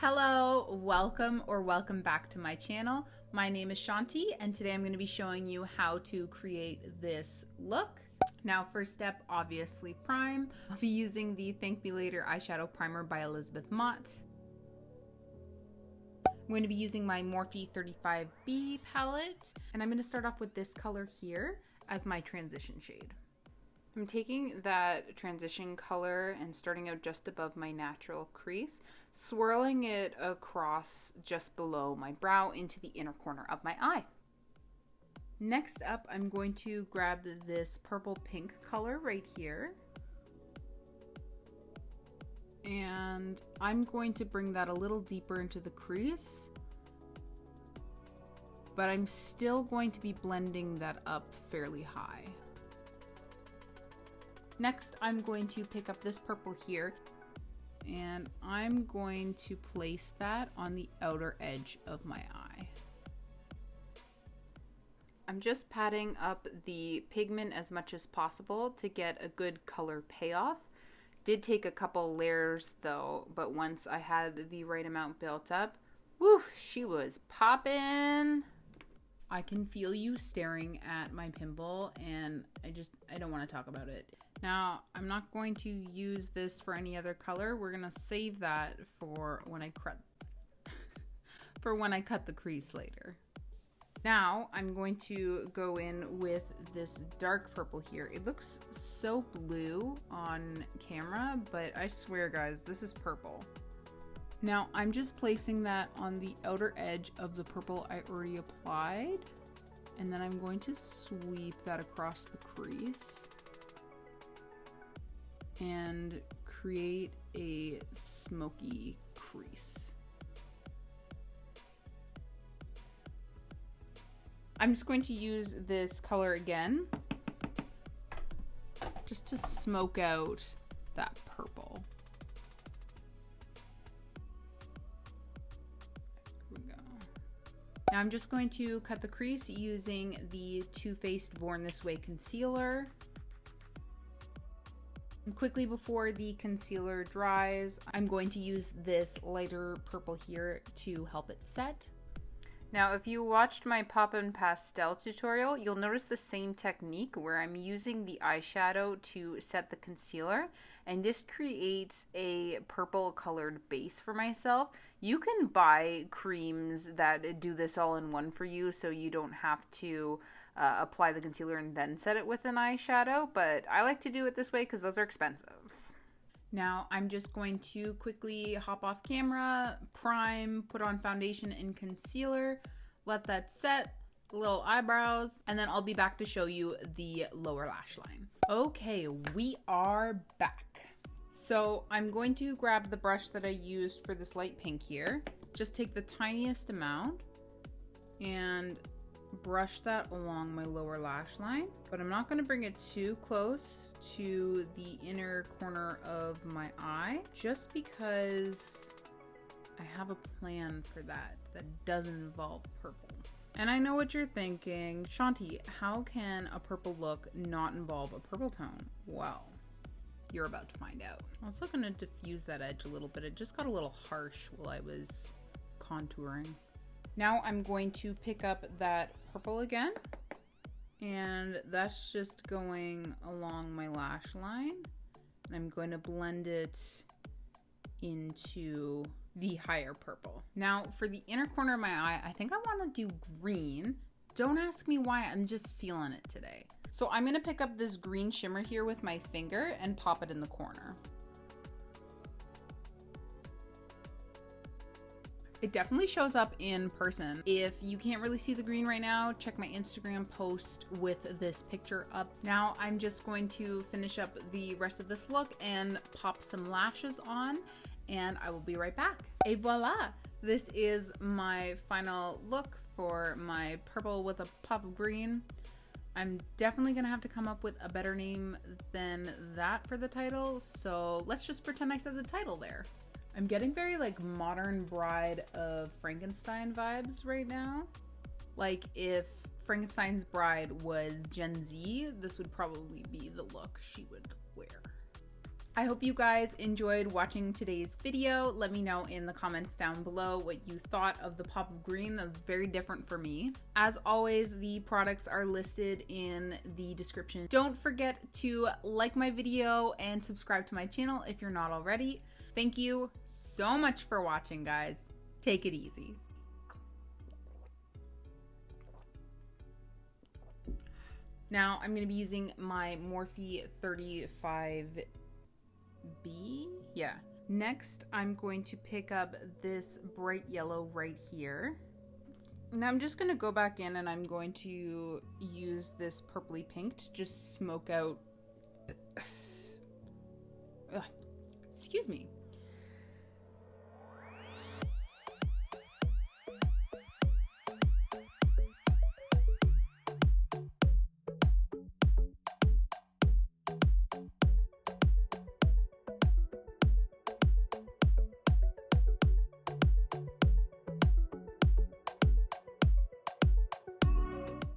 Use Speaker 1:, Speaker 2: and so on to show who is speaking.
Speaker 1: Hello, welcome back to my channel. My name is Chanty and today I'm going to be showing you how to create this look. Now first step, obviously prime. I'll be using the Thank Me Later eyeshadow primer by Elizabeth Mott. I'm going to be using my Morphe 35B palette and I'm going to start off with this color here as my transition shade. I'm taking that transition color and starting out just above my natural crease, swirling it across just below my brow into the inner corner of my eye. Next up, I'm going to grab this purple pink color right here. And I'm going to bring that a little deeper into the crease, but I'm still going to be blending that up fairly high. Next, I'm going to pick up this purple here and I'm going to place that on the outer edge of my eye. I'm just patting up the pigment as much as possible to get a good color payoff. Did take a couple layers though, but once I had the right amount built up, woo, she was poppin'. I can feel you staring at my pimple and I don't want to talk about it. Now, I'm not going to use this for any other color. We're going to save that for when I cut the crease later. Now, I'm going to go in with this dark purple here. It looks so blue on camera, but I swear guys, this is purple. Now, I'm just placing that on the outer edge of the purple I already applied, and then I'm going to sweep that across the crease and create a smoky crease. I'm just going to use this color again just to smoke out that purple. Here we go. Now I'm just going to cut the crease using the Too Faced Born This Way concealer. And quickly before the concealer dries, I'm going to use this lighter purple here to help it set. Now, if you watched my Pop and Pastel tutorial, you'll notice the same technique where I'm using the eyeshadow to set the concealer, and this creates a purple colored base for myself. You can buy creams that do this all in one for you, so you don't have to apply the concealer and then set it with an eyeshadow, but I like to do it this way because those are expensive. Now I'm just going to quickly hop off camera, prime, put on foundation and concealer, let that set, little eyebrows, and then I'll be back to show you the lower lash line. Okay, we are back. So I'm going to grab the brush that I used for this light pink here, just take the tiniest amount and brush that along my lower lash line, but I'm not going to bring it too close to the inner corner of my eye just because I have a plan for that doesn't involve purple. And I know what you're thinking, Chanty, how can a purple look not involve a purple tone? Well, you're about to find out. I was looking to diffuse that edge a little bit. It just got a little harsh while I was contouring. Now I'm going to pick up that purple again, and that's just going along my lash line, and I'm going to blend it into the higher purple. Now for the inner corner of my eye, I think I want to do green. Don't ask me why, I'm just feeling it today. So I'm going to pick up this green shimmer here with my finger and pop it in the corner. It definitely shows up in person. If you can't really see the green right now, check my Instagram post with this picture up. Now I'm just going to finish up the rest of this look and pop some lashes on, and I will be right back. Et voila! This is my final look for my purple with a pop of green. I'm definitely gonna have to come up with a better name than that for the title, so let's just pretend I said the title there. I'm getting very like modern bride of Frankenstein vibes right now. Like if Frankenstein's bride was Gen Z, this would probably be the look she would wear. I hope you guys enjoyed watching today's video. Let me know in the comments down below what you thought of the pop of green. That's very different for me. As always, the products are listed in the description. Don't forget to like my video and subscribe to my channel if you're not already. Thank you so much for watching, guys. Take it easy. Now I'm going to be using my Morphe 35B. Yeah. Next, I'm going to pick up this bright yellow right here. Now I'm just going to go back in and I'm going to use this purpley pink to just smoke out. Excuse me.